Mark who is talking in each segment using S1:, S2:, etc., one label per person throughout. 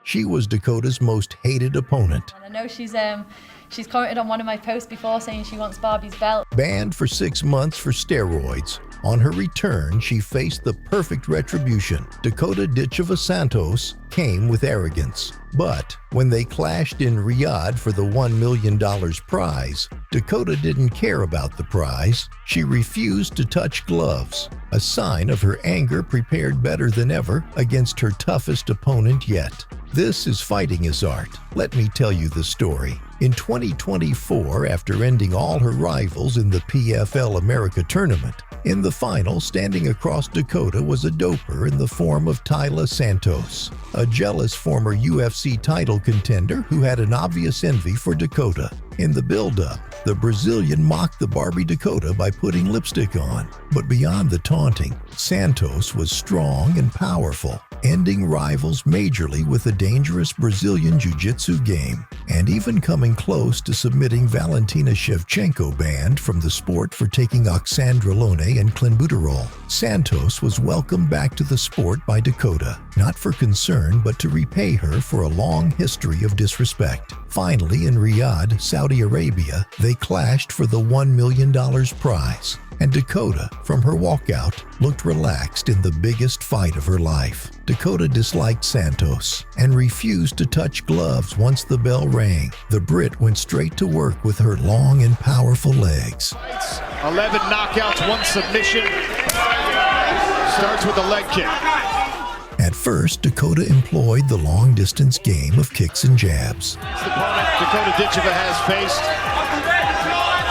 S1: She was Dakota's most hated opponent.
S2: And I know she's commented on one of my posts before saying she wants Barbie's belt.
S1: Banned for 6 months for steroids. On her return, she faced the perfect retribution. Dakota Ditcheva Santos came with arrogance. But when they clashed in Riyadh for the $1 million prize, Dakota didn't care about the prize. She refused to touch gloves, a sign of her anger prepared better than ever against her toughest opponent yet. This is fighting as art. Let me tell you the story. In 2024, after ending all her rivals in the PFL America tournament, in the final, standing across Dakota was a doper in the form of Taila Santos, a jealous former UFC title contender who had an obvious envy for Dakota. In the build-up, the Brazilian mocked the Barbie Dakota by putting lipstick on. But beyond the taunting, Santos was strong and powerful, ending rivals majorly with a dangerous Brazilian jiu-jitsu game, and even coming close to submitting Valentina Shevchenko, banned from the sport for taking oxandrolone and clenbuterol. Santos was welcomed back to the sport by Dakota, not for concern but to repay her for a long history of disrespect. Finally, in Riyadh, Saudi Arabia, they clashed for the $1 million prize, and Dakota, from her walkout, looked relaxed in the biggest fight of her life. Dakota disliked Santos and refused to touch gloves once the bell rang. The Brit went straight to work with her long and powerful legs.
S3: 11 knockouts, 1 submission. Starts with a leg kick.
S1: At first, Dakota employed the long-distance game of kicks and jabs.
S3: The opponent Dakota Ditcheva has faced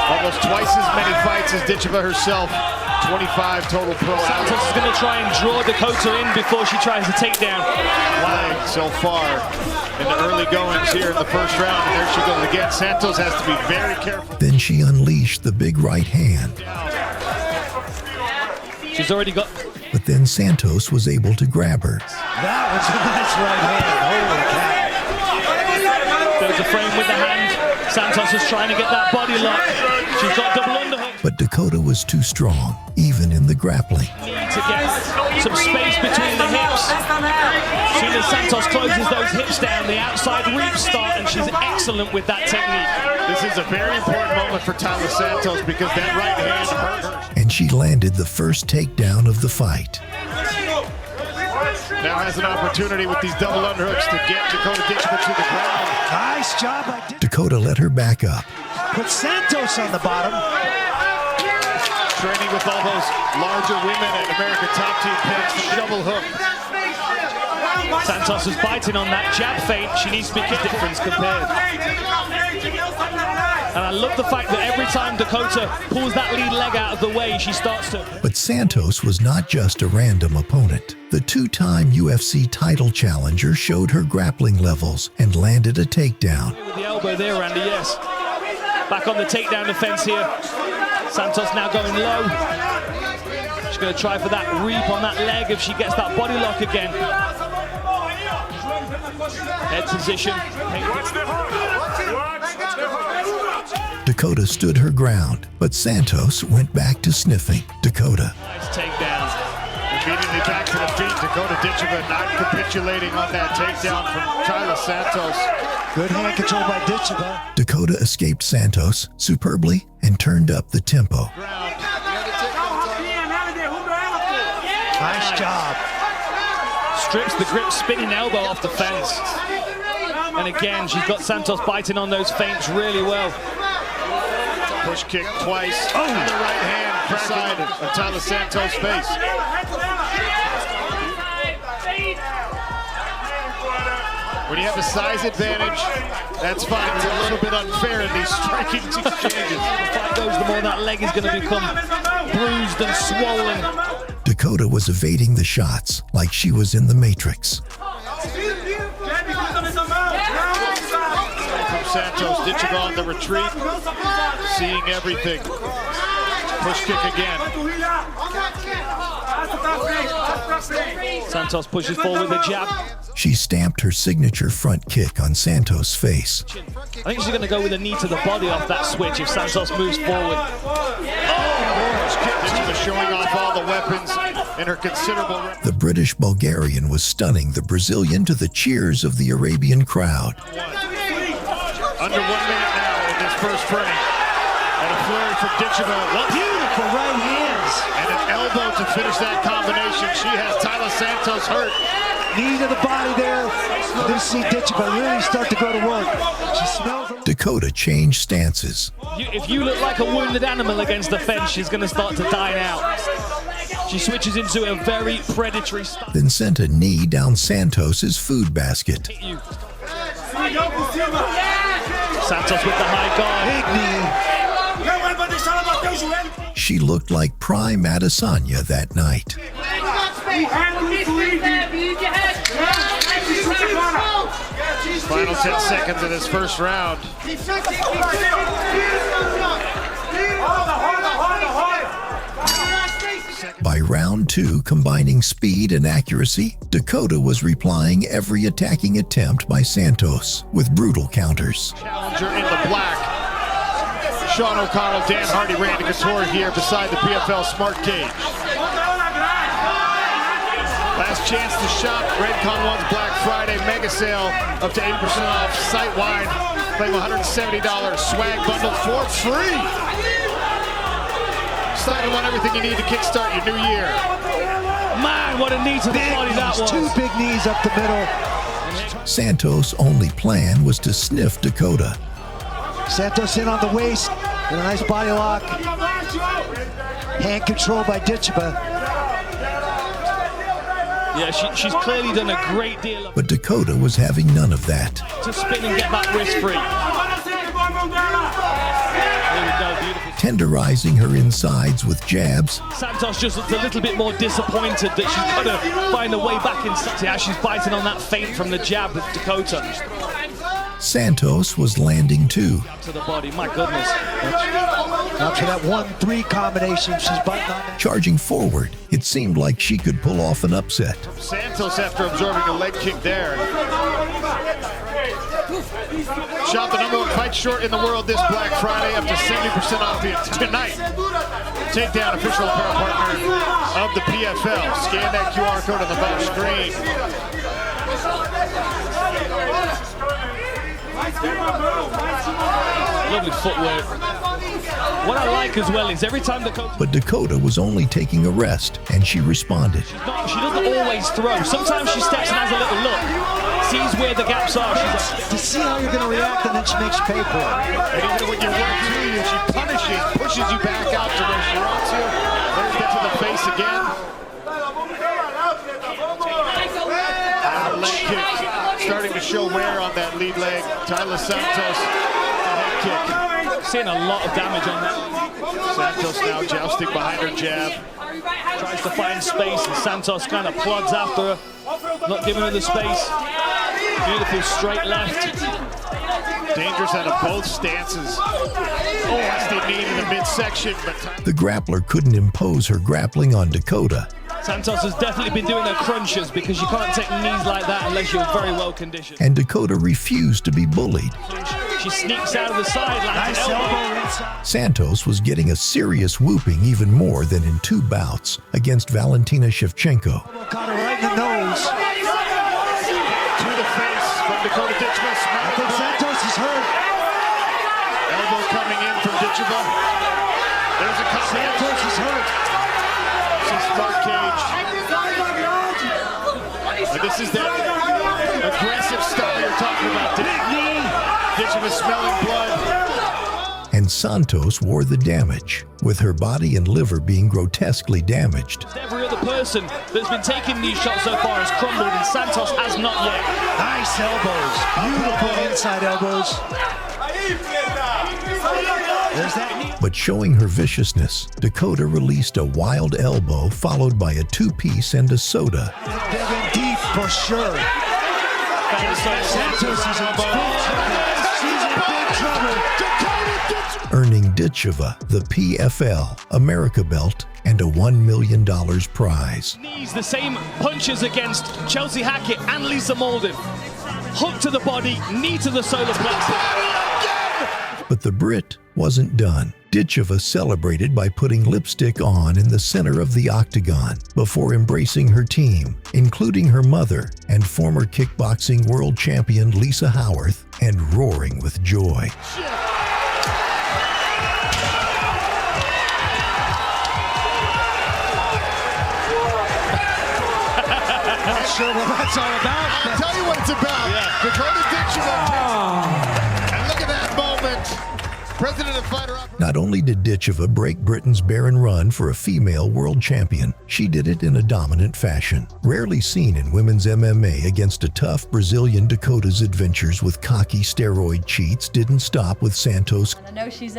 S3: almost twice as many fights as Ditcheva herself. 25 total pro hours.
S4: Santos is going to try and draw Dakota in before she tries to take down.
S3: Leg so far in the early goings here in the first round. And there she goes again. Santos has to be very careful.
S1: Then she unleashed the big right hand.
S4: She's already got...
S1: But then Santos was able to grab her.
S5: That was a nice right hand. Holy cow.
S4: There's a frame with the hand. Santos is trying to get that body lock. She's got double underhook.
S1: But Dakota was too strong, even in the grappling.
S4: Need to get some space between the hips. As soon as Santos closes those hips down, the outside reaps start, and she's excellent with that technique.
S3: This is a very important moment for Taila Santos because that right hand hurt her.
S1: And she landed the first takedown of the fight.
S3: Now has an opportunity with these double underhooks to get Dakota Ditcheva to the ground.
S5: Nice job by
S1: Dakota let her back up.
S5: Put Santos on the bottom.
S3: Training with all those larger women at American Top Team picks, the double hook.
S4: Santos is biting on that jab feint. She needs to be kicked difference compared. And I love the fact that every time Dakota pulls that lead leg out of the way, she starts to...
S1: But Santos was not just a random opponent. The two-time UFC title challenger showed her grappling levels and landed a takedown.
S4: With the elbow there, Randy, yes. Back on the takedown defense here. Santos now going low. She's going to try for that reap on that leg if she gets that body lock again. Head position.
S1: Dakota stood her ground, but Santos went back to sniffing. Dakota.
S3: Nice takedown. Immediately back to the feet. Dakota Ditcheva not capitulating on that takedown from Taila Santos.
S5: Good hand control by Ditcheva.
S1: Dakota escaped Santos superbly and turned up the tempo.
S5: Nice job.
S4: Strips the grip spinning elbow off the fence. And again, she's got Santos biting on those feints really well.
S3: Push kick twice. Oh, the right hand inside of Taila Santos' face. When you have a size advantage, that's fine. It's a little bit unfair in these striking exchanges.
S4: The fight goes, the more that leg is going to become bruised and swollen.
S1: Dakota was evading the shots like she was in the Matrix.
S3: From Santos, Ditcheva on the retreat, seeing everything. Push kick again.
S4: Santos pushes forward with a jab.
S1: She stamped her signature front kick on Santos' face.
S4: I think she's going to go with a knee to the body off that switch if Santos moves forward.
S3: Ditcheva showing off all the weapons in her considerable...
S1: The British Bulgarian was stunning the Brazilian to the cheers of the Arabian crowd.
S3: Under 1 minute now in this first frame. And a flurry from Ditcheva.
S5: Beautiful right hands.
S3: And an elbow to finish that combination. She has Tyler Santos hurt.
S5: Knee to the body there. This see Ditcheva really start to go to work. She smells.
S1: Dakota changed stances.
S4: If you look like a wounded animal against the fence, she's going to start to dine out. She switches into a very predatory style.
S1: Then sent a knee down Santos' food basket.
S4: Santos with the high guard.
S5: Big knee.
S1: She looked like prime Adesanya that night.
S3: Final 10 seconds of this first round.
S1: By round 2, combining speed and accuracy, Dakota was replying every attacking attempt by Santos with brutal counters.
S3: Challenger in the black. Sean O'Connell, Dan Hardy, Randy Couture here beside the PFL Smart Cage. Last chance to shop. Redcon 1's Black Friday mega sale. Up to 80% off site-wide. Claim $170 swag bundle for free. Starting on everything you need to kickstart your new year.
S4: Man, what a knee to the body that was.
S5: 2 big knees up the middle.
S1: Santos' only plan was to sniff Dakota.
S5: Santos in on the waist. And a nice body lock. Hand control by Ditcheva.
S4: Yeah, she's clearly done a great deal
S1: But Dakota was having none of that.
S4: to spin and get that wrist free. There we go, beautiful.
S1: Tenderizing her insides with jabs,
S4: Santos just looks a little bit more disappointed that she's got to find a way back inside. Yeah, she's biting on that feint from the jab with Dakota.
S1: Santos was landing too.
S4: To the body, my goodness.
S5: After that 1-3 combination, she's biting on that.
S1: Charging forward, it seemed like she could pull off an upset.
S3: Santos after absorbing a leg kick there. Shop the #1 fight short in the world this Black Friday, up to 70% off tonight. Takedown official apparel partner of the PFL. Scan that QR code on the bottom screen.
S4: Lovely footwork. What I like as well is every time
S1: But Dakota was only taking a rest, and she responded.
S4: she doesn't always throw. Sometimes she steps and has a little look, sees where the gaps are. She's like,
S5: To see how you're going to react, and then she makes you pay for it.
S3: And even when you work through you, she punishes, pushes you back out to where she wants you. Let's get to the face again. And a leg kick starting to show wear on that lead leg. Tyler Santos, head kick.
S4: seeing a lot of damage on that.
S3: Santos now jousting behind her jab.
S4: Tries to find space and Santos kind of plugs after her, not giving her the space. Beautiful straight left.
S3: Dangerous out of both stances. Oh, nasty knee in the midsection. But
S1: The grappler couldn't impose her grappling on Dakota.
S4: Santos has definitely been doing her crunches because you can't take knees like that unless you're very well conditioned.
S1: And Dakota refused to be bullied.
S4: She sneaks out of the sideline.
S5: Nice elbow inside.
S1: Santos was getting a serious whooping even more than in 2 bouts against Valentina Shevchenko.
S5: Got her right in the nose.
S3: to the face from Dakota Ditcheva.
S5: I think Santos is hurt.
S3: Elbow coming in from Ditcheva. There's a combination.
S5: Santos is hurt.
S3: Smart cage. And this is that aggressive style you're talking about. Ditcheva smelling blood.
S1: And Santos wore the damage, with her body and liver being grotesquely damaged.
S4: Every other person that's been taking these shots so far has crumbled and Santos has not yet.
S5: Nice elbows. Beautiful inside elbows. There's that knee.
S1: But showing her viciousness, Dakota released a wild elbow followed by a 2-piece and a soda.
S5: Digging deep for sure. Santos is in big trouble. She's in big trouble.
S1: Earning Ditcheva the PFL, America Belt, and a $1 million prize.
S4: Knees, the same punches against Chelsea Hackett and Lisa Molden. Hook to the body, knee to the solar plexus.
S1: But the Brit wasn't done. Ditcheva celebrated by putting lipstick on in the center of the octagon before embracing her team, including her mother and former kickboxing world champion Lisa Howarth, and roaring with joy.
S5: Not sure what that's all about.
S3: I'll tell you what it's about.
S4: Yeah.
S3: Dakota Ditcheva. And look at that moment. President of Fighter Operations.
S1: Not only did Ditcheva break Britain's barren run for a female world champion, she did it in a dominant fashion. Rarely seen in women's MMA against a tough Brazilian, Dakota's adventures with cocky steroid cheats didn't stop with Santos.
S2: I know she's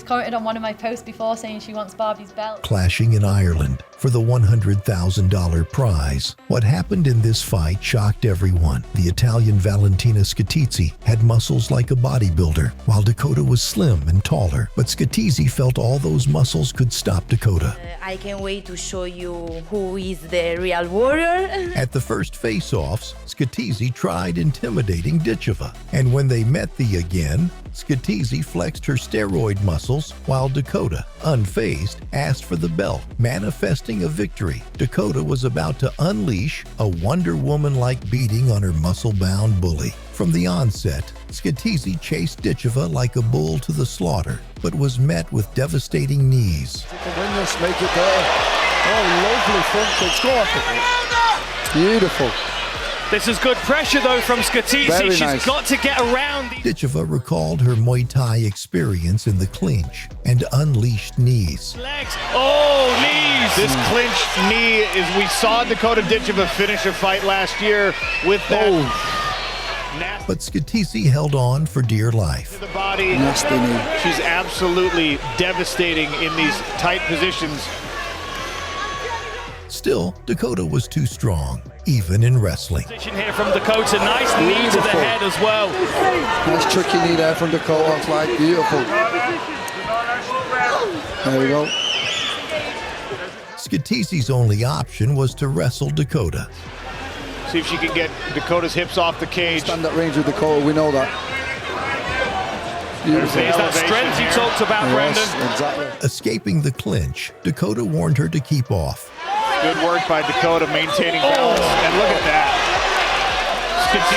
S2: commented on one of my posts before saying she wants Barbie's belt.
S1: Clashing in Ireland for the $100,000 prize. What happened in this fight shocked everyone. The Italian Valentina Scatizzi had muscles like a bodybuilder, while Dakota was slim and taller. But Scatizzi felt all those muscles could stop Dakota.
S6: I can't wait to show you who is the real warrior.
S1: At the first face-offs, Scatizzi tried intimidating Ditcheva. And when they met again, Scatizzi flexed her steroid muscles while Dakota, unfazed, asked for the belt, manifesting a victory. Dakota was about to unleash a Wonder Woman-like beating on her muscle-bound bully. From the onset, Scatizzi chased Ditcheva like a bull to the slaughter, but was met with devastating knees.
S7: You can win this, make it there. Oh, lovely front kicks. Go off it. Beautiful.
S4: This is good pressure, though, from Scatizzi.
S7: Very
S4: She's
S7: nice.
S4: got to get around.
S1: Ditcheva recalled her Muay Thai experience in the clinch and unleashed knees.
S4: Legs. Oh, knees.
S3: This clinch knee is, we saw Dakota Ditcheva finish a fight last year with that nasty
S1: But Scatizzi held on for dear life.
S3: to the body.
S7: Nasty knee.
S3: She's absolutely devastating in these tight positions.
S1: Still, Dakota was too strong, even in wrestling.
S4: Position here from Dakota. Nice knee to the
S7: Beautiful.
S4: head as well.
S7: Nice tricky knee there from Dakota. It's like beautiful. There we go.
S1: Scatizzi's only option was to wrestle Dakota.
S3: See if she can get Dakota's hips off the cage.
S7: Stand at range with Dakota. We know that. Beautiful.
S4: There's that strength he talked about, Brendan.
S7: Yes, exactly.
S1: Escaping the clinch, Dakota warned her to keep off.
S3: Good work by Dakota maintaining balance. And look at that.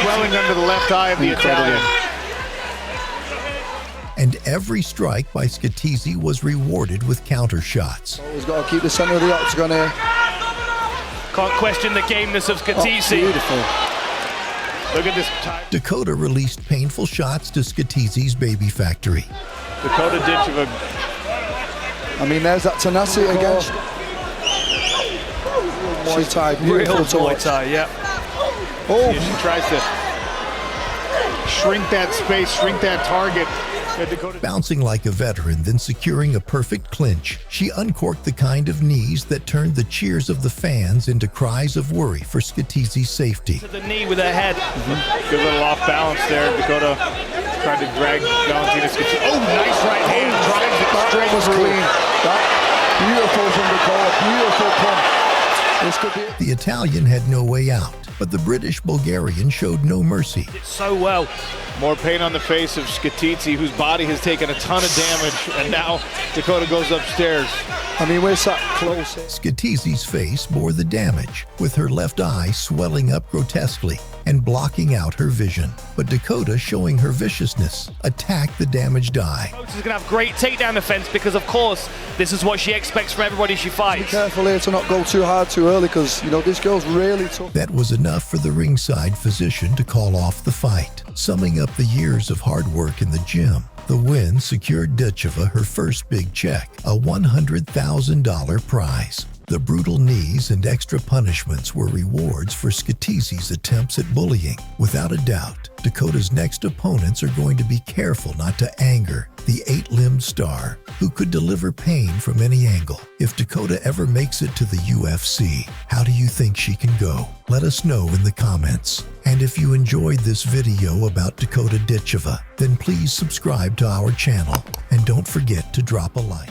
S3: Swelling under the left eye of the Italian.
S1: And every strike by Scatizzi was rewarded with counter shots.
S7: Always got to keep the center of the octagon here.
S4: Can't question the gameness of
S7: Oh,
S4: Scatizzi.
S7: beautiful.
S3: Look at this time.
S1: Dakota released painful shots to Scatizzi's baby factory.
S3: Dakota Ditcheva.
S7: I mean, there's that tenacity again. Muay Thai,
S4: Real
S7: beautiful to
S4: Muay
S7: watch.
S4: Thai, yeah.
S7: Oh,
S3: She tries to shrink that space, shrink that target. Dakota.
S1: Bouncing like a veteran, then securing a perfect clinch, she uncorked the kind of knees that turned the cheers of the fans into cries of worry for Scatizzi's safety.
S4: To the knee with her head.
S3: Good little off balance there. Dakota tried to drag Valentina Scatizzi. Oh, nice right hand. Drives it
S7: that
S3: straight
S7: was
S3: through.
S7: clean. That beautiful from Dakota. Beautiful punch. This could be.
S1: The Italian had no way out, but the British-Bulgarian showed no mercy.
S4: Did so well.
S3: More pain on the face of Scatizzi, whose body has taken a ton of damage, and now Dakota goes upstairs.
S7: I mean, we're sat close.
S1: Scatizzi's face bore the damage, with her left eye swelling up grotesquely and blocking out her vision. But Dakota, showing her viciousness, attacked the damaged eye.
S4: Dakota's going to have great takedown defense because, of course, this is what she expects from everybody she
S7: Be
S4: fights.
S7: careful here to not go too hard too early because, you know, this girl's really tough.
S1: That was enough for the ringside physician to call off the fight. Summing up the years of hard work in the gym, the win secured Ditcheva her first big check, a $100,000 prize. The brutal knees and extra punishments were rewards for Scatizzi's attempts at bullying. Without a doubt, Dakota's next opponents are going to be careful not to anger the 8-limbed star who could deliver pain from any angle. If Dakota ever makes it to the UFC, how do you think she can go? Let us know in the comments. And if you enjoyed this video about Dakota Ditcheva, then please subscribe to our channel and don't forget to drop a like.